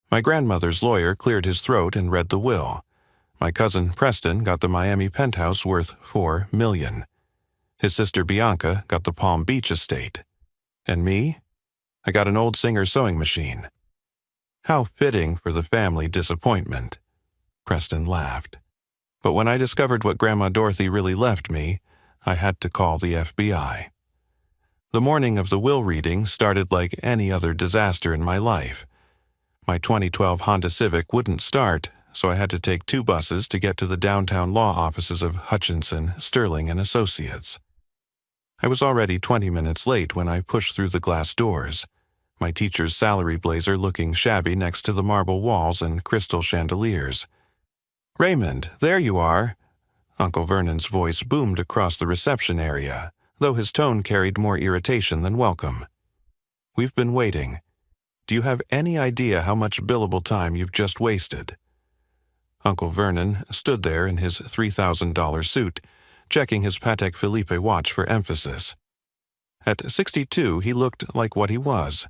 My grandmother's lawyer cleared his throat and read the will. My cousin Preston got the Miami penthouse worth $4 million. His sister Bianca got the Palm Beach estate. And me? I got an old Singer sewing machine. How fitting for the family disappointment. Preston laughed. But when I discovered what Grandma Dorothy really left me, I had to call the FBI. The morning of the will reading started like any other disaster in my life. My 2012 Honda Civic wouldn't start, so I had to take 2 buses to get to the downtown law offices of Hutchinson, Sterling & Associates. I was already 20 minutes late when I pushed through the glass doors, my teacher's salary blazer looking shabby next to the marble walls and crystal chandeliers. "Raymond, there you are!" Uncle Vernon's voice boomed across the reception area, though his tone carried more irritation than welcome. "We've been waiting. Do you have any idea how much billable time you've just wasted?" Uncle Vernon stood there in his $3,000 suit, checking his Patek Philippe watch for emphasis. At 62, he looked like what he was,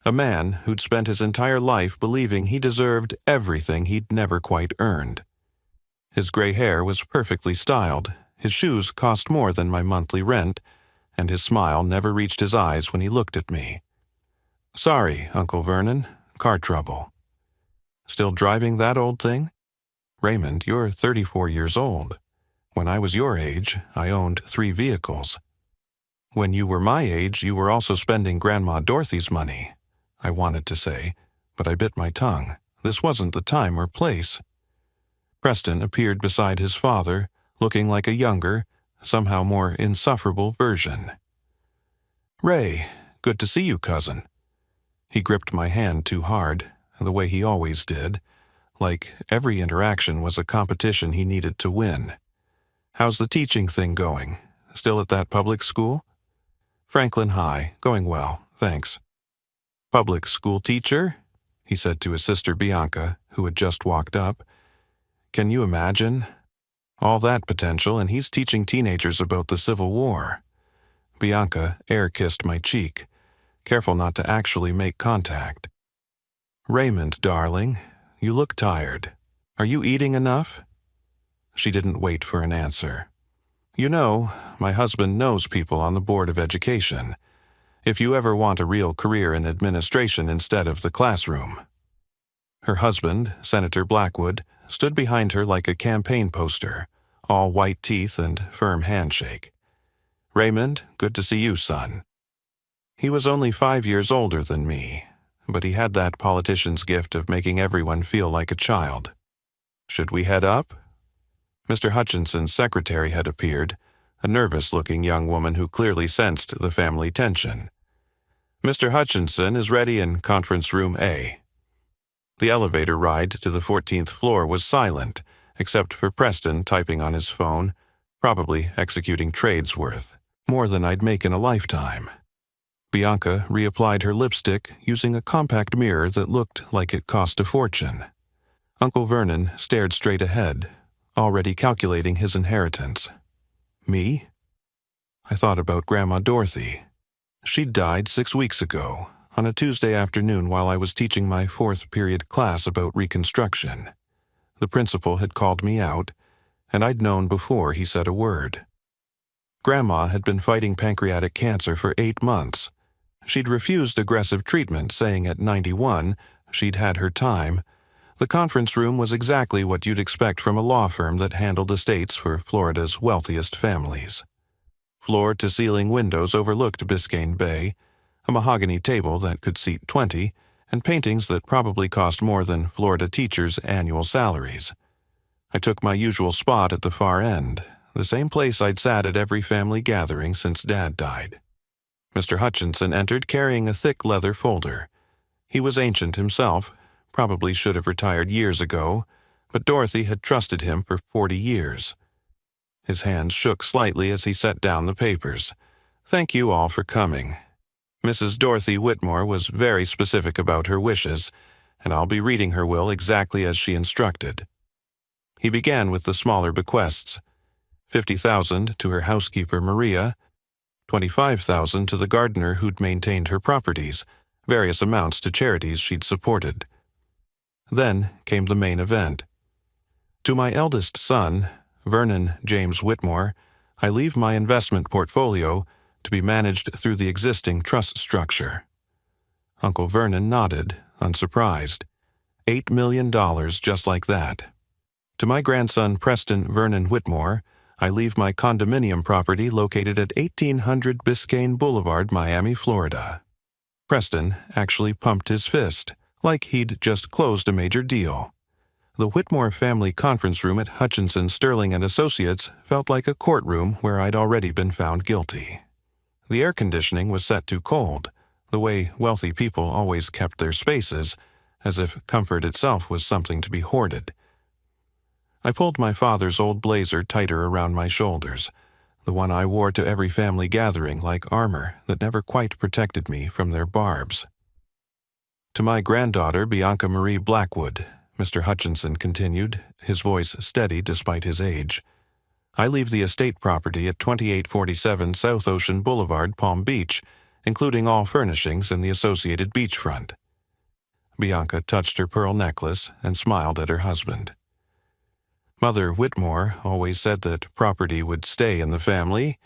a man who'd spent his entire life believing he deserved everything he'd never quite earned. His gray hair was perfectly styled, his shoes cost more than my monthly rent, and his smile never reached his eyes when he looked at me. "Sorry, Uncle Vernon, car trouble." "Still driving that old thing?" "Raymond, you're 34 years old. When I was your age, I owned 3 vehicles." "When you were my age, you were also spending Grandma Dorothy's money," I wanted to say, but I bit my tongue. This wasn't the time or place. Preston appeared beside his father, looking like a younger, somehow more insufferable version. "Ray, good to see you, cousin." He gripped my hand too hard, the way he always did, like every interaction was a competition he needed to win. "How's the teaching thing going? Still at that public school?" "Franklin High, going well, thanks." "Public school teacher?" he said to his sister Bianca, who had just walked up. "Can you imagine? All that potential, and he's teaching teenagers about the Civil War." Bianca air-kissed my cheek, careful not to actually make contact. "Raymond, darling, you look tired. Are you eating enough?" She didn't wait for an answer. "You know, my husband knows people on the Board of Education. If you ever want a real career in administration instead of the classroom." Her husband, Senator Blackwood, stood behind her like a campaign poster, all white teeth and firm handshake. "Raymond, good to see you, son." He was only 5 years older than me, but he had that politician's gift of making everyone feel like a child. "Should we head up?" Mr. Hutchinson's secretary had appeared, a nervous-looking young woman who clearly sensed the family tension. "Mr. Hutchinson is ready in conference room A." The elevator ride to the 14th floor was silent, except for Preston typing on his phone, probably executing trades worth, more than I'd make in a lifetime. Bianca reapplied her lipstick using a compact mirror that looked like it cost a fortune. Uncle Vernon stared straight ahead, already calculating his inheritance. Me? I thought about Grandma Dorothy. She'd died 6 weeks ago, on a Tuesday afternoon while I was teaching my 4th period class about Reconstruction. The principal had called me out, and I'd known before he said a word. Grandma had been fighting pancreatic cancer for 8 months. She'd refused aggressive treatment, saying at 91 she'd had her time. The conference room was exactly what you'd expect from a law firm that handled estates for Florida's wealthiest families. Floor-to-ceiling windows overlooked Biscayne Bay, a mahogany table that could seat 20, and paintings that probably cost more than Florida teachers' annual salaries. I took my usual spot at the far end, the same place I'd sat at every family gathering since Dad died. Mr. Hutchinson entered carrying a thick leather folder. He was ancient himself, probably should have retired years ago, but Dorothy had trusted him for 40 years. His hands shook slightly as he set down the papers. "Thank you all for coming. Mrs. Dorothy Whitmore was very specific about her wishes, and I'll be reading her will exactly as she instructed." He began with the smaller bequests: $50,000 to her housekeeper Maria, $25,000 to the gardener who'd maintained her properties, various amounts to charities she'd supported. Then came the main event. To my eldest son, Vernon James Whitmore, I leave my investment portfolio to be managed through the existing trust structure. Uncle Vernon nodded, unsurprised. $8 million just like that. To my grandson Preston Vernon Whitmore, I leave my condominium property located at 1800 Biscayne Boulevard, Miami, Florida. Preston actually pumped his fist, like he'd just closed a major deal. The Whitmore family conference room at Hutchinson Sterling & Associates felt like a courtroom where I'd already been found guilty. The air conditioning was set too cold, the way wealthy people always kept their spaces, as if comfort itself was something to be hoarded. I pulled my father's old blazer tighter around my shoulders, the one I wore to every family gathering like armor that never quite protected me from their barbs. To my granddaughter Bianca Marie Blackwood, Mr. Hutchinson continued, his voice steady despite his age, I leave the estate property at 2847 South Ocean Boulevard, Palm Beach, including all furnishings and the associated beachfront. Bianca touched her pearl necklace and smiled at her husband. Mother Whitmore always said that property would stay in the family,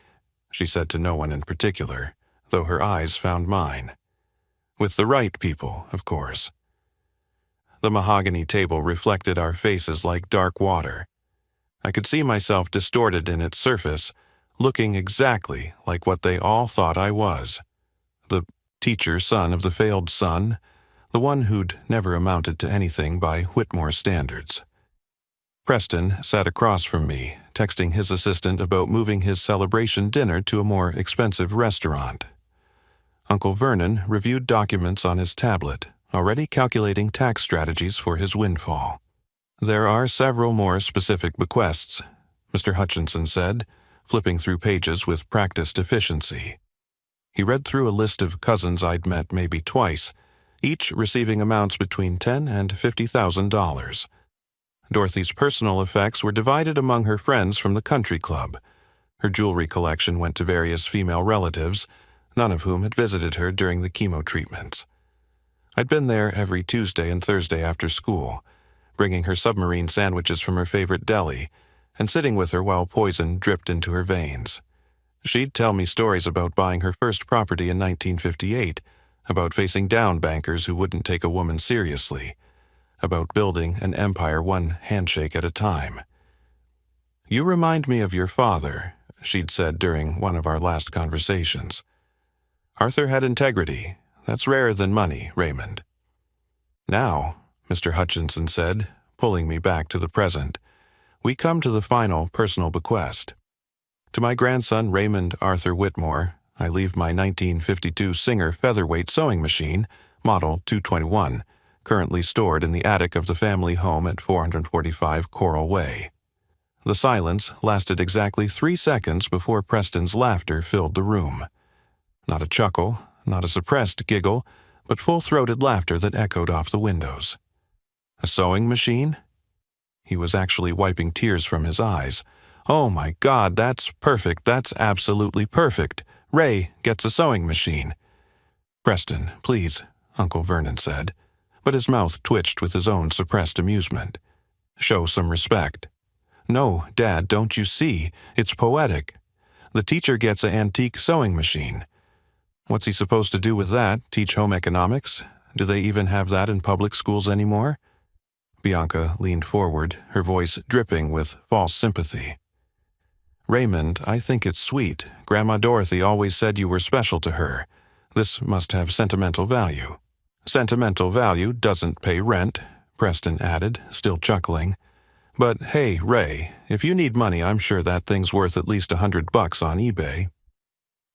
she said to no one in particular, though her eyes found mine. With the right people, of course. The mahogany table reflected our faces like dark water. I could see myself distorted in its surface, looking exactly like what they all thought I was. The teacher son of the failed son, the one who'd never amounted to anything by Whitmore standards. Preston sat across from me, texting his assistant about moving his celebration dinner to a more expensive restaurant. Uncle Vernon reviewed documents on his tablet, already calculating tax strategies for his windfall. There are several more specific bequests, Mr. Hutchinson said, flipping through pages with practiced efficiency. He read through a list of cousins I'd met maybe twice, each receiving amounts between $10,000 and $50,000. Dorothy's personal effects were divided among her friends from the country club. Her jewelry collection went to various female relatives, none of whom had visited her during the chemo treatments. I'd been there every Tuesday and Thursday after school, bringing her submarine sandwiches from her favorite deli, and sitting with her while poison dripped into her veins. She'd tell me stories about buying her first property in 1958, about facing down bankers who wouldn't take a woman seriously, about building an empire one handshake at a time. "You remind me of your father," she'd said during one of our last conversations. "Arthur had integrity. That's rarer than money, Raymond." "Now," Mr. Hutchinson said, pulling me back to the present, "we come to the final personal bequest. To my grandson Raymond Arthur Whitmore, I leave my 1952 Singer featherweight sewing machine, model 221, currently stored in the attic of the family home at 445 Coral Way." The silence lasted exactly 3 seconds before Preston's laughter filled the room. Not a chuckle, not a suppressed giggle, but full-throated laughter that echoed off the windows. A sewing machine? He was actually wiping tears from his eyes. "Oh my God, that's perfect, that's absolutely perfect. Ray gets a sewing machine." "Preston, please," Uncle Vernon said, but his mouth twitched with his own suppressed amusement. "Show some respect." "No, Dad, don't you see? It's poetic. The teacher gets an antique sewing machine. What's he supposed to do with that? Teach home economics? Do they even have that in public schools anymore?" Bianca leaned forward, her voice dripping with false sympathy. "Raymond, I think it's sweet. Grandma Dorothy always said you were special to her. This must have sentimental value." "Sentimental value doesn't pay rent," Preston added, still chuckling. "But hey, Ray, if you need money, I'm sure that thing's worth at least $100 on eBay."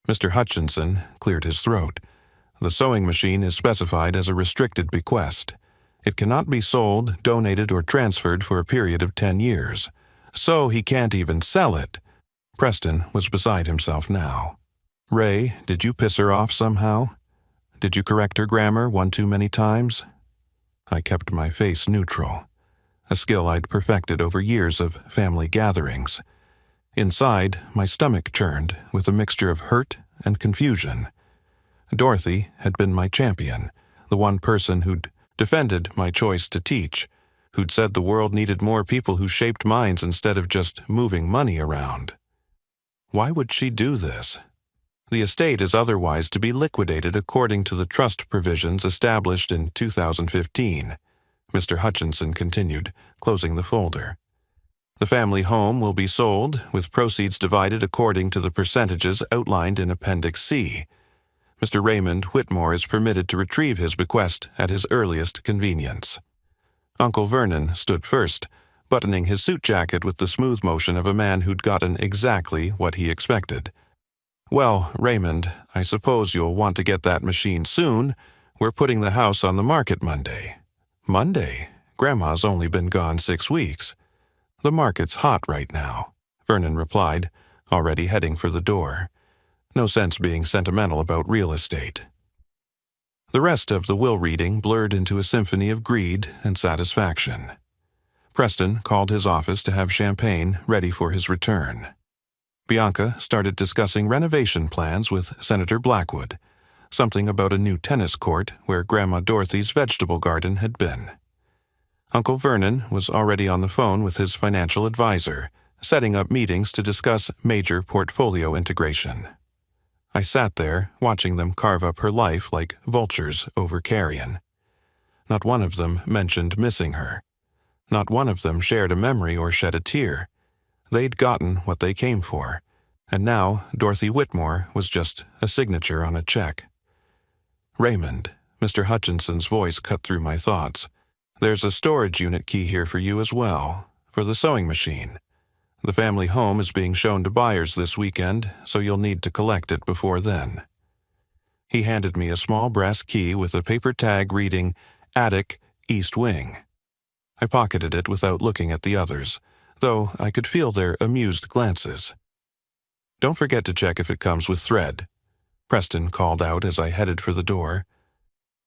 Mr. Hutchinson cleared his throat. "The sewing machine is specified as a restricted bequest. It cannot be sold, donated, or transferred for a period of 10 years. So he can't even sell it." Preston was beside himself now. "Ray, did you piss her off somehow? Did you correct her grammar one too many times?" I kept my face neutral, a skill I'd perfected over years of family gatherings. Inside, my stomach churned with a mixture of hurt and confusion. Dorothy had been my champion, the one person who'd defended my choice to teach, who'd said the world needed more people who shaped minds instead of just moving money around. Why would she do this? The estate is otherwise to be liquidated according to the trust provisions established in 2015, Mr. Hutchinson continued, closing the folder. The family home will be sold, with proceeds divided according to the percentages outlined in Appendix C. Mr. Raymond Whitmore is permitted to retrieve his bequest at his earliest convenience. Uncle Vernon stood first, buttoning his suit jacket with the smooth motion of a man who'd gotten exactly what he expected. Well, Raymond, I suppose you'll want to get that machine soon. We're putting the house on the market Monday. Monday? Grandma's only been gone 6 weeks. The market's hot right now, Vernon replied, already heading for the door. No sense being sentimental about real estate. The rest of the will reading blurred into a symphony of greed and satisfaction. Preston called his office to have champagne ready for his return. Bianca started discussing renovation plans with Senator Blackwood, something about a new tennis court where Grandma Dorothy's vegetable garden had been. Uncle Vernon was already on the phone with his financial advisor, setting up meetings to discuss major portfolio integration. I sat there, watching them carve up her life like vultures over carrion. Not one of them mentioned missing her. Not one of them shared a memory or shed a tear. They'd gotten what they came for, and now Dorothy Whitmore was just a signature on a check. Raymond, Mr. Hutchinson's voice cut through my thoughts. There's a storage unit key here for you as well, for the sewing machine. The family home is being shown to buyers this weekend, so you'll need to collect it before then. He handed me a small brass key with a paper tag reading, Attic, East Wing. I pocketed it without looking at the others, though I could feel their amused glances. Don't forget to check if it comes with thread, Preston called out as I headed for the door.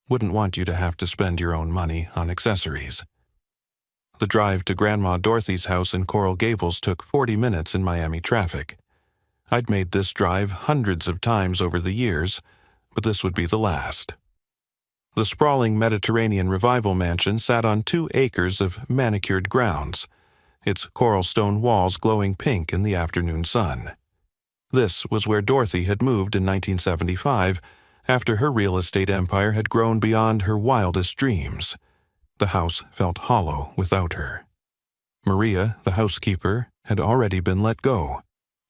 Wouldn't want you to have to spend your own money on accessories. The drive to Grandma Dorothy's house in Coral Gables took 40 minutes in Miami traffic. I'd made this drive hundreds of times over the years, but this would be the last. The sprawling Mediterranean revival mansion sat on 2 acres of manicured grounds, its coral stone walls glowing pink in the afternoon sun. This was where Dorothy had moved in 1975, after her real estate empire had grown beyond her wildest dreams. The house felt hollow without her. Maria, the housekeeper, had already been let go,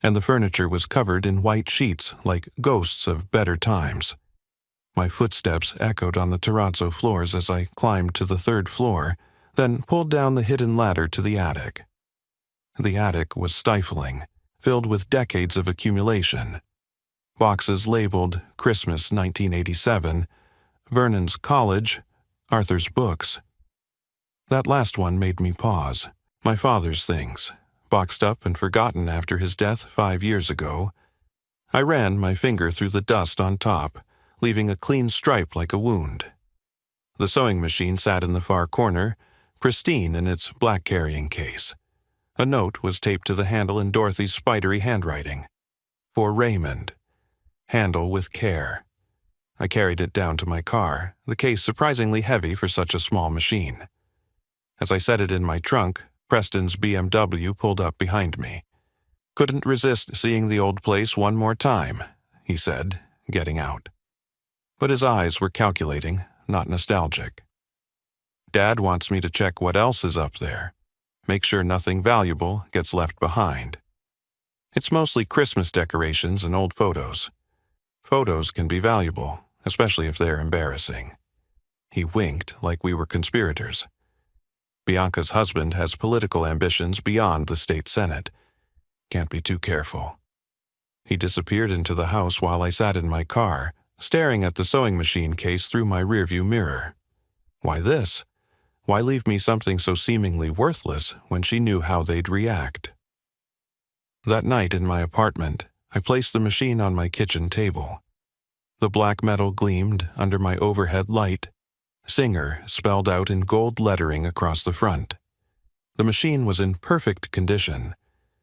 and the furniture was covered in white sheets like ghosts of better times. My footsteps echoed on the terrazzo floors as I climbed to the 3rd floor, then pulled down the hidden ladder to the attic. The attic was stifling, filled with decades of accumulation. Boxes labeled Christmas 1987, Vernon's college, Arthur's books. That last one made me pause. My father's things, boxed up and forgotten after his death 5 years ago. I ran my finger through the dust on top, leaving a clean stripe like a wound. The sewing machine sat in the far corner, pristine in its black carrying case. A note was taped to the handle in Dorothy's spidery handwriting. For Raymond. Handle with care. I carried it down to my car, the case surprisingly heavy for such a small machine. As I set it in my trunk, Preston's BMW pulled up behind me. Couldn't resist seeing the old place one more time, he said, getting out. But his eyes were calculating, not nostalgic. Dad wants me to check what else is up there. Make sure nothing valuable gets left behind. It's mostly Christmas decorations and old photos. Photos can be valuable, especially if they're embarrassing. He winked like we were conspirators. Bianca's husband has political ambitions beyond the state senate. Can't be too careful. He disappeared into the house while I sat in my car, staring at the sewing machine case through my rearview mirror. Why this? Why leave me something so seemingly worthless when she knew how they'd react? That night in my apartment, I placed the machine on my kitchen table. The black metal gleamed under my overhead light, Singer spelled out in gold lettering across the front. The machine was in perfect condition,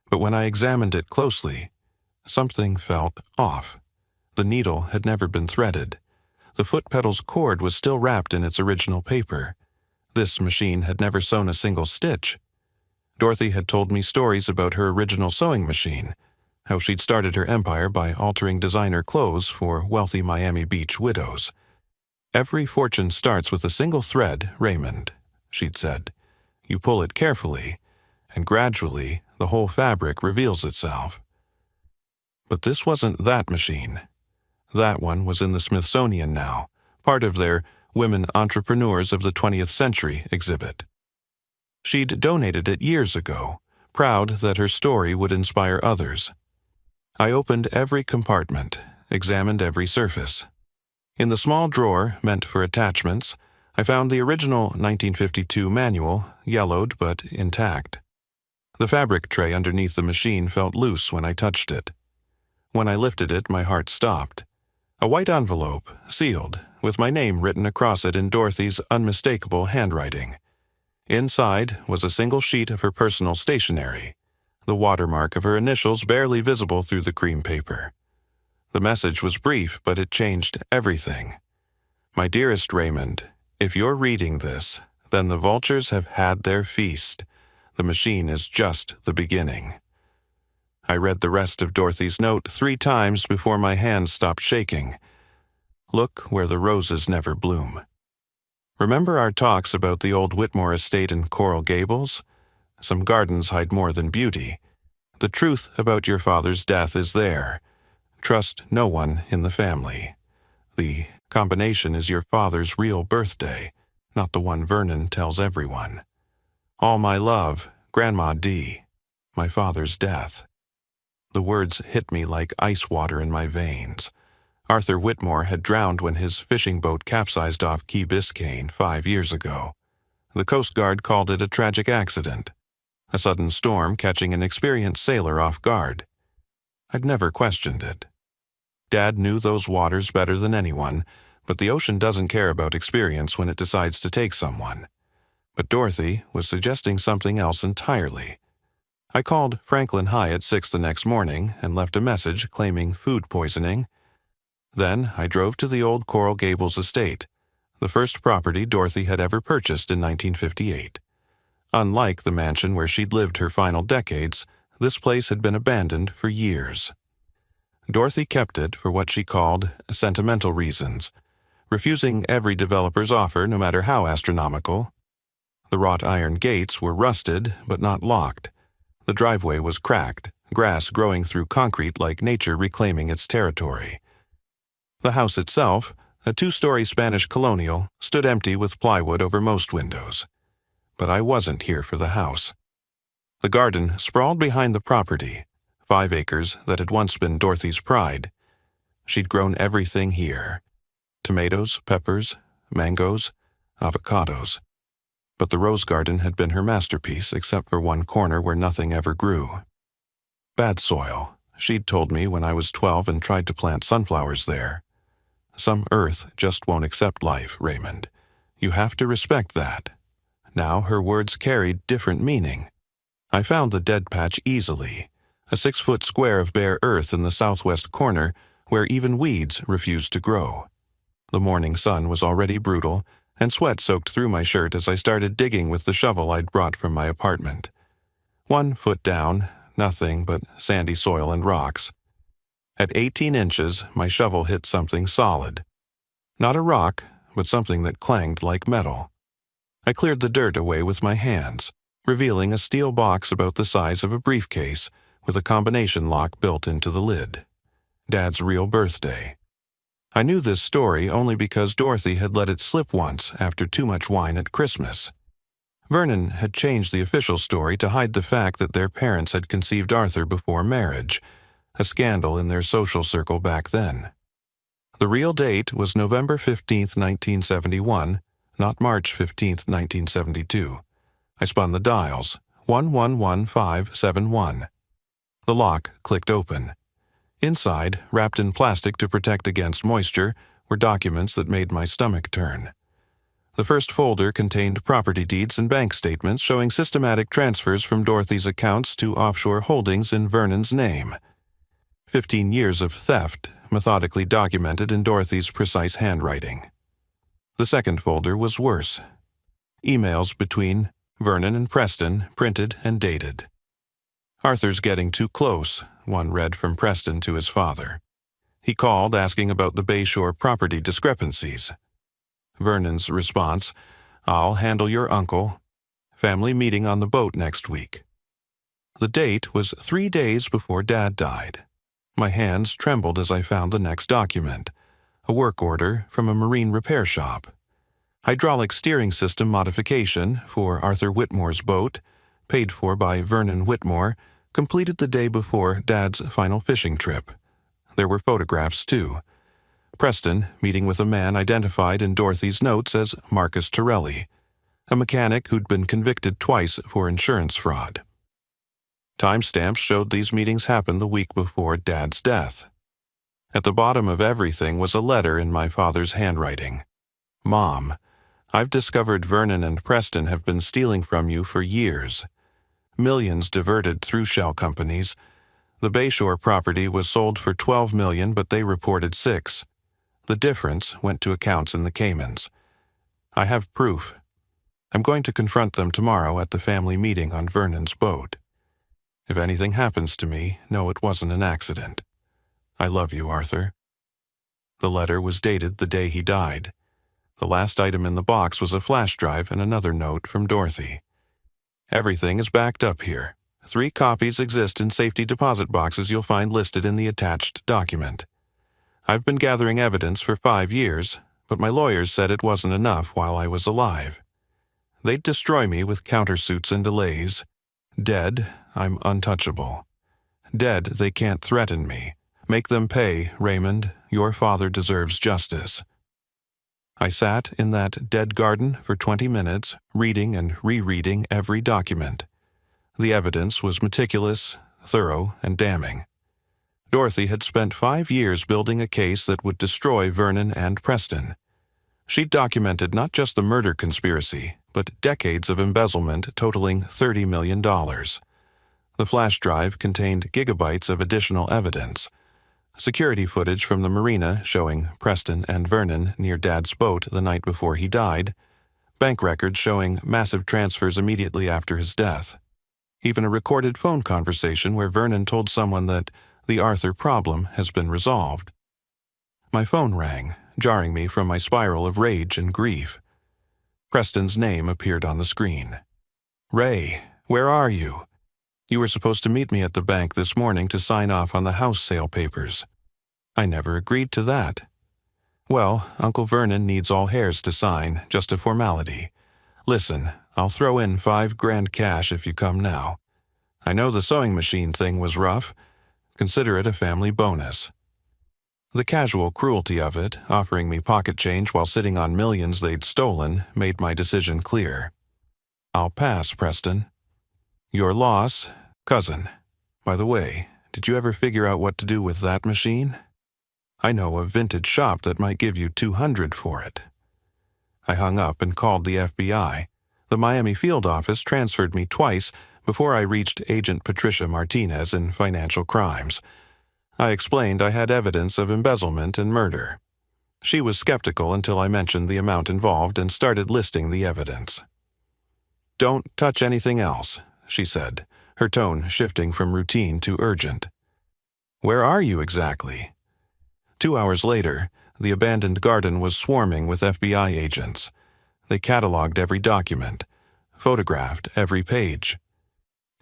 but when I examined it closely, something felt off. The needle had never been threaded. The foot pedal's cord was still wrapped in its original paper. This machine had never sewn a single stitch. Dorothy had told me stories about her original sewing machine, how she'd started her empire by altering designer clothes for wealthy Miami Beach widows. "Every fortune starts with a single thread, Raymond," she'd said. "You pull it carefully, and gradually the whole fabric reveals itself." But this wasn't that machine. That one was in the Smithsonian now, part of their Women Entrepreneurs of the 20th Century exhibit. She'd donated it years ago, proud that her story would inspire others. I opened every compartment, examined every surface. In the small drawer meant for attachments, I found the original 1952 manual, yellowed but intact. The fabric tray underneath the machine felt loose when I touched it. When I lifted it, my heart stopped. A white envelope, sealed, with my name written across it in Dorothy's unmistakable handwriting. Inside was a single sheet of her personal stationery, the watermark of her initials barely visible through the cream paper. The message was brief, but it changed everything. "My dearest Raymond, if you're reading this, then the vultures have had their feast. The machine is just the beginning." I read the rest of Dorothy's note 3 times before my hands stopped shaking. "Look where the roses never bloom." Remember our talks about the old Whitmore estate in Coral Gables? Some gardens hide more than beauty. The truth about your father's death is there. Trust no one in the family. The combination is your father's real birthday, not the one Vernon tells everyone. All my love, Grandma D. My father's death. The words hit me like ice water in my veins. Arthur Whitmore had drowned when his fishing boat capsized off Key Biscayne 5 years ago. The Coast Guard called it a tragic accident, a sudden storm catching an experienced sailor off guard. I'd never questioned it. Dad knew those waters better than anyone, but the ocean doesn't care about experience when it decides to take someone. But Dorothy was suggesting something else entirely. I called Franklin High at 6 the next morning and left a message claiming food poisoning. Then I drove to the old Coral Gables estate, the first property Dorothy had ever purchased in 1958. Unlike the mansion where she'd lived her final decades, this place had been abandoned for years. Dorothy kept it for what she called sentimental reasons, refusing every developer's offer no matter how astronomical. The wrought iron gates were rusted but not locked. The driveway was cracked, grass growing through concrete like nature reclaiming its territory. The house itself, a 2-story Spanish colonial, stood empty with plywood over most windows. But I wasn't here for the house. The garden sprawled behind the property, 5 acres that had once been Dorothy's pride. She'd grown everything here: tomatoes, peppers, mangoes, avocados. But the rose garden had been her masterpiece except for one corner where nothing ever grew. Bad soil, she'd told me when I was 12 and tried to plant sunflowers there. Some earth just won't accept life, Raymond. You have to respect that. Now her words carried different meaning. I found the dead patch easily, a 6-foot square of bare earth in the southwest corner where even weeds refused to grow. The morning sun was already brutal, and sweat soaked through my shirt as I started digging with the shovel I'd brought from my apartment. 1 foot down, nothing but sandy soil and rocks. At 18 inches, my shovel hit something solid. Not a rock, but something that clanged like metal. I cleared the dirt away with my hands, revealing a steel box about the size of a briefcase with a combination lock built into the lid. Dad's real birthday. I knew this story only because Dorothy had let it slip once after too much wine at Christmas. Vernon had changed the official story to hide the fact that their parents had conceived Arthur before marriage, a scandal in their social circle back then. The real date was November 15, 1971, not March 15, 1972. I spun the dials, 111571. The lock clicked open. Inside, wrapped in plastic to protect against moisture, were documents that made my stomach turn. The first folder contained property deeds and bank statements showing systematic transfers from Dorothy's accounts to offshore holdings in Vernon's name. 15 years of theft, methodically documented in Dorothy's precise handwriting. The second folder was worse. Emails between Vernon and Preston, printed and dated. "Arthur's getting too close," one read from Preston to his father. He called asking about the Bayshore property discrepancies. Vernon's response, "I'll handle your uncle. Family meeting on the boat next week." The date was 3 days before Dad died. My hands trembled as I found the next document, a work order from a marine repair shop. Hydraulic steering system modification for Arthur Whitmore's boat, paid for by Vernon Whitmore, completed the day before Dad's final fishing trip. There were photographs, too. Preston meeting with a man identified in Dorothy's notes as Marcus Torelli, a mechanic who'd been convicted twice for insurance fraud. Timestamps showed these meetings happened the week before Dad's death. At the bottom of everything was a letter in my father's handwriting. "Mom, I've discovered Vernon and Preston have been stealing from you for years. Millions diverted through shell companies. The Bayshore property was sold for $12 million, but they reported $6 million. The difference went to accounts in the Caymans. I have proof. I'm going to confront them tomorrow at the family meeting on Vernon's boat. If anything happens to me, know it wasn't an accident. I love you, Arthur." The letter was dated the day he died. The last item in the box was a flash drive and another note from Dorothy. "Everything is backed up here. 3 copies exist in safety deposit boxes you'll find listed in the attached document. I've been gathering evidence for 5 years, but my lawyers said it wasn't enough while I was alive. They'd destroy me with countersuits and delays. Dead, I'm untouchable. Dead, they can't threaten me. Make them pay, Raymond. Your father deserves justice." I sat in that dead garden for 20 minutes, reading and rereading every document. The evidence was meticulous, thorough, and damning. Dorothy had spent 5 years building a case that would destroy Vernon and Preston. She'd documented not just the murder conspiracy, but decades of embezzlement totaling $30 million. The flash drive contained gigabytes of additional evidence. Security footage from the marina showing Preston and Vernon near Dad's boat the night before he died. Bank records showing massive transfers immediately after his death. Even a recorded phone conversation where Vernon told someone that the Arthur problem has been resolved. My phone rang, jarring me from my spiral of rage and grief. Preston's name appeared on the screen. "Ray, where are you? You were supposed to meet me at the bank this morning to sign off on the house sale papers. I never agreed to that." "Well, Uncle Vernon needs all heirs to sign, just a formality. Listen, I'll throw in $5,000 cash if you come now. I know the sewing machine thing was rough. Consider it a family bonus." The casual cruelty of it, offering me pocket change while sitting on millions they'd stolen, made my decision clear. "I'll pass, Preston." "Your loss, cousin. By the way, did you ever figure out what to do with that machine? I know a vintage shop that might give you $200 for it." I hung up and called the FBI. The Miami field office transferred me twice before I reached Agent Patricia Martinez in financial crimes. I explained I had evidence of embezzlement and murder. She was skeptical until I mentioned the amount involved and started listing the evidence. "Don't touch anything else," she said, her tone shifting from routine to urgent. "Where are you exactly?" 2 hours later, the abandoned garden was swarming with FBI agents. They cataloged every document, photographed every page.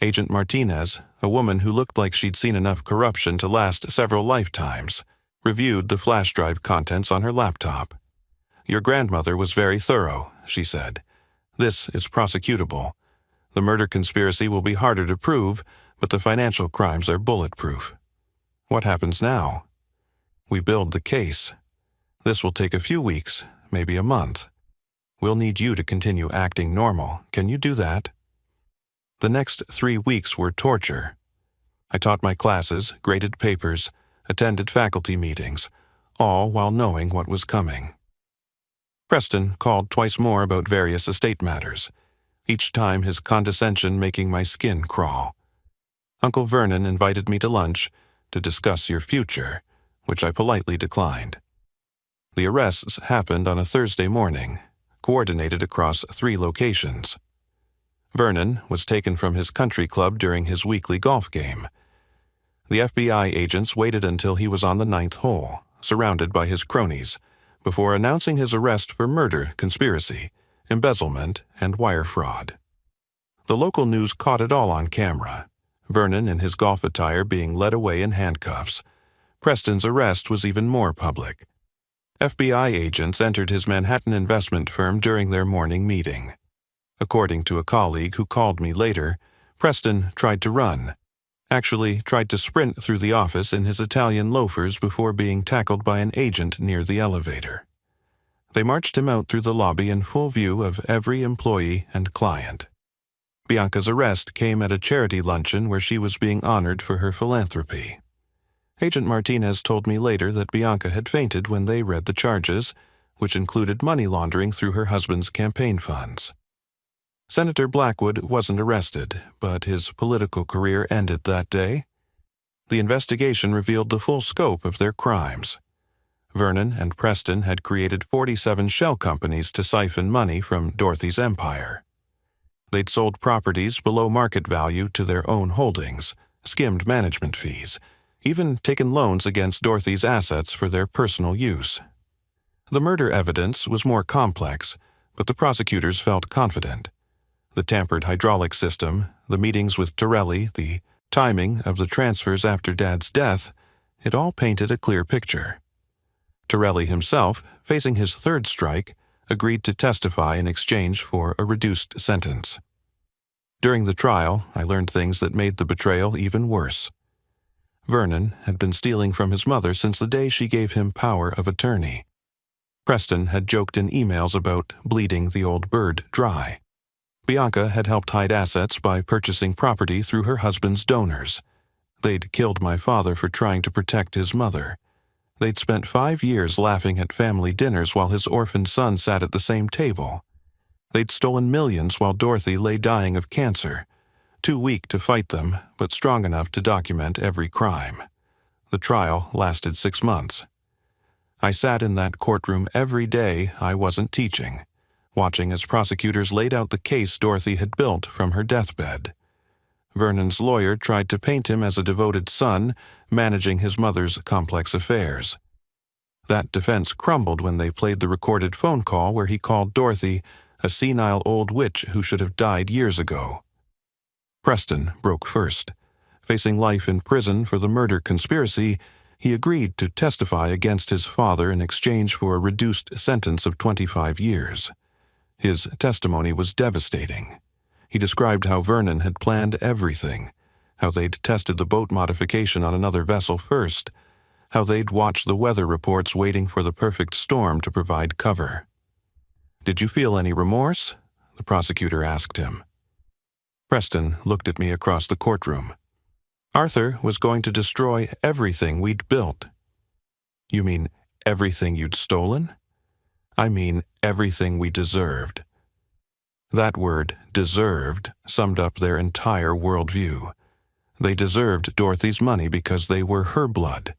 Agent Martinez, a woman who looked like she'd seen enough corruption to last several lifetimes, reviewed the flash drive contents on her laptop. "Your grandmother was very thorough," she said. "This is prosecutable. The murder conspiracy will be harder to prove, but the financial crimes are bulletproof. What happens now? We build the case. This will take a few weeks, maybe a month. We'll need you to continue acting normal. Can you do that?" The next 3 weeks were torture. I taught my classes, graded papers, attended faculty meetings, all while knowing what was coming. Preston called twice more about various estate matters, each time his condescension making my skin crawl. Uncle Vernon invited me to lunch to discuss your future, which I politely declined. The arrests happened on a Thursday morning, coordinated across 3 locations. Vernon was taken from his country club during his weekly golf game. The FBI agents waited until he was on the 9th hole, surrounded by his cronies, before announcing his arrest for murder, conspiracy, embezzlement, and wire fraud. The local news caught it all on camera. Vernon in his golf attire being led away in handcuffs. Preston's arrest was even more public. FBI agents entered his Manhattan investment firm during their morning meeting. According to a colleague who called me later, Preston tried to run. Actually tried to sprint through the office in his Italian loafers before being tackled by an agent near the elevator. They marched him out through the lobby in full view of every employee and client. Bianca's arrest came at a charity luncheon where she was being honored for her philanthropy. Agent Martinez told me later that Bianca had fainted when they read the charges, which included money laundering through her husband's campaign funds. Senator Blackwood wasn't arrested, but his political career ended that day. The investigation revealed the full scope of their crimes. Vernon and Preston had created 47 shell companies to siphon money from Dorothy's empire. They'd sold properties below market value to their own holdings, skimmed management fees, even taken loans against Dorothy's assets for their personal use. The murder evidence was more complex, but the prosecutors felt confident. The tampered hydraulic system, the meetings with Torelli, the timing of the transfers after Dad's death, it all painted a clear picture. Torelli himself, facing his 3rd strike, agreed to testify in exchange for a reduced sentence. During the trial, I learned things that made the betrayal even worse. Vernon had been stealing from his mother since the day she gave him power of attorney. Preston had joked in emails about bleeding the old bird dry. Bianca had helped hide assets by purchasing property through her husband's donors. They'd killed my father for trying to protect his mother. They'd spent 5 years laughing at family dinners while his orphaned son sat at the same table. They'd stolen millions while Dorothy lay dying of cancer, too weak to fight them, but strong enough to document every crime. The trial lasted 6 months. I sat in that courtroom every day I wasn't teaching, watching as prosecutors laid out the case Dorothy had built from her deathbed. Vernon's lawyer tried to paint him as a devoted son, managing his mother's complex affairs. That defense crumbled when they played the recorded phone call where he called Dorothy a senile old witch who should have died years ago. Preston broke first. Facing life in prison for the murder conspiracy, he agreed to testify against his father in exchange for a reduced sentence of 25 years. His testimony was devastating. He described how Vernon had planned everything, how they'd tested the boat modification on another vessel first, how they'd watched the weather reports waiting for the perfect storm to provide cover. "Did you feel any remorse?" the prosecutor asked him. Preston looked at me across the courtroom. "Arthur was going to destroy everything we'd built." "You mean everything you'd stolen?" "I mean everything we deserved." That word, deserved, summed up their entire worldview. They deserved Dorothy's money because they were her blood.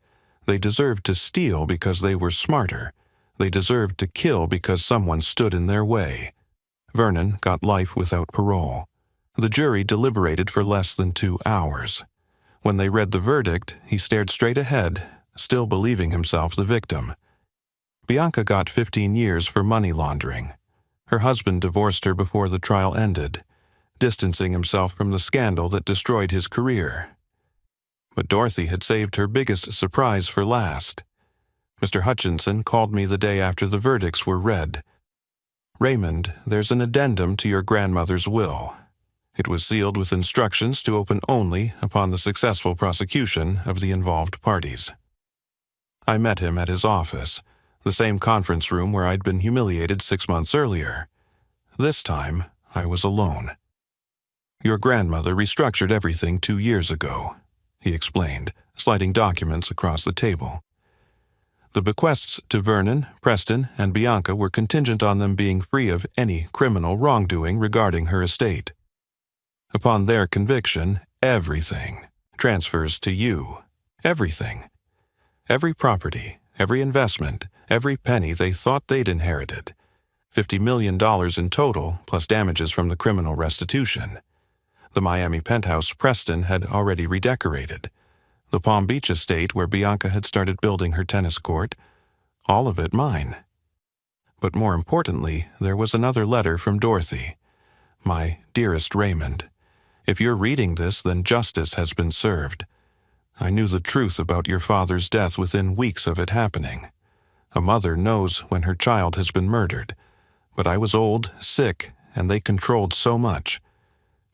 They deserved to steal because they were smarter. They deserved to kill because someone stood in their way. Vernon got life without parole. The jury deliberated for less than 2 hours. When they read the verdict, he stared straight ahead, still believing himself the victim. Bianca got 15 years for money laundering. Her husband divorced her before the trial ended, distancing himself from the scandal that destroyed his career. But Dorothy had saved her biggest surprise for last. Mr. Hutchinson called me the day after the verdicts were read. "Raymond, there's an addendum to your grandmother's will." It was sealed with instructions to open only upon the successful prosecution of the involved parties. I met him at his office, the same conference room where I'd been humiliated 6 months earlier. This time, I was alone. "Your grandmother restructured everything 2 years ago," he explained, sliding documents across the table. The bequests to Vernon, Preston, and Bianca were contingent on them being free of any criminal wrongdoing regarding her estate. Upon their conviction, everything transfers to you. Everything. Every property, every investment, every penny they thought they'd inherited. $50 million in total, plus damages from the criminal restitution. The Miami penthouse Preston had already redecorated. The Palm Beach estate where Bianca had started building her tennis court. All of it mine. But more importantly, there was another letter from Dorothy. My dearest Raymond, if you're reading this, then justice has been served. I knew the truth about your father's death within weeks of it happening. A mother knows when her child has been murdered. But I was old, sick, and they controlled so much.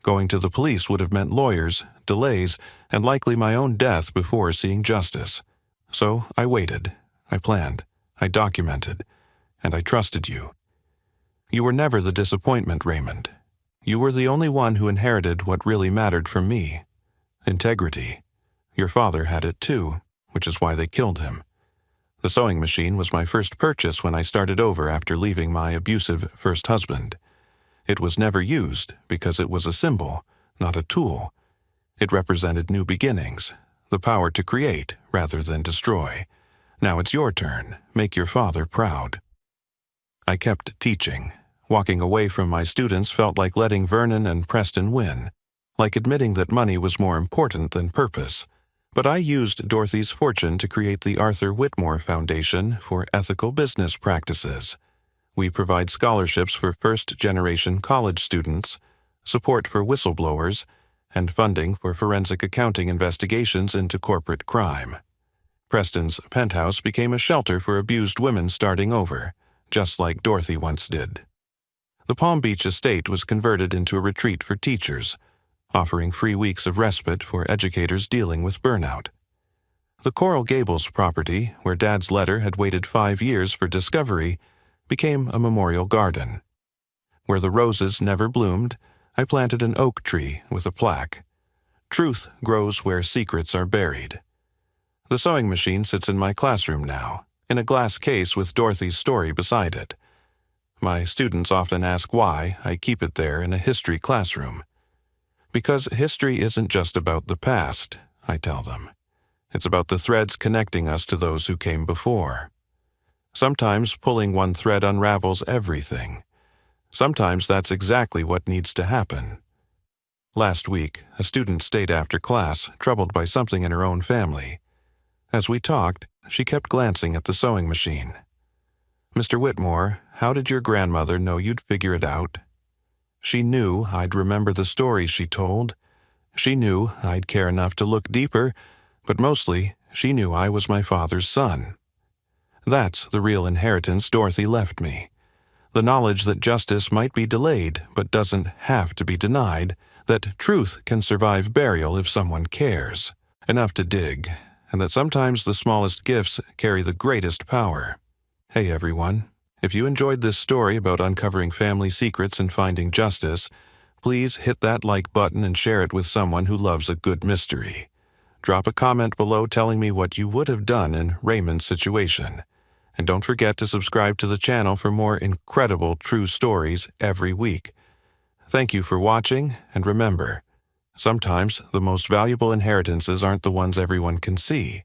Going to the police would have meant lawyers, delays, and likely my own death before seeing justice. So I waited, I planned, I documented, and I trusted you. You were never the disappointment, Raymond. You were the only one who inherited what really mattered from me. Integrity. Your father had it too, which is why they killed him. The sewing machine was my first purchase when I started over after leaving my abusive first husband. It was never used because it was a symbol, not a tool. It represented new beginnings, the power to create rather than destroy. Now it's your turn. Make your father proud. I kept teaching. Walking away from my students felt like letting Vernon and Preston win, like admitting that money was more important than purpose. But I used Dorothy's fortune to create the Arthur Whitmore Foundation for Ethical Business Practices. We provide scholarships for first-generation college students, support for whistleblowers, and funding for forensic accounting investigations into corporate crime. Preston's penthouse became a shelter for abused women starting over, just like Dorothy once did. The Palm Beach estate was converted into a retreat for teachers, offering free weeks of respite for educators dealing with burnout. The Coral Gables property, where Dad's letter had waited 5 years for discovery, became a memorial garden. Where the roses never bloomed, I planted an oak tree with a plaque. Truth grows where secrets are buried. The sewing machine sits in my classroom now, in a glass case with Dorothy's story beside it. My students often ask why I keep it there in a history classroom. Because history isn't just about the past, I tell them. It's about the threads connecting us to those who came before. Sometimes pulling one thread unravels everything. Sometimes that's exactly what needs to happen. Last week, a student stayed after class, troubled by something in her own family. As we talked, she kept glancing at the sewing machine. "Mr. Whitmore, how did your grandmother know you'd figure it out?" She knew I'd remember the stories she told. She knew I'd care enough to look deeper, but mostly, she knew I was my father's son. That's the real inheritance Dorothy left me. The knowledge that justice might be delayed but doesn't have to be denied, that truth can survive burial if someone cares enough to dig, and that sometimes the smallest gifts carry the greatest power. Hey everyone, if you enjoyed this story about uncovering family secrets and finding justice, please hit that like button and share it with someone who loves a good mystery. Drop a comment below telling me what you would have done in Raymond's situation. And don't forget to subscribe to the channel for more incredible true stories every week. Thank you for watching, and remember, sometimes the most valuable inheritances aren't the ones everyone can see.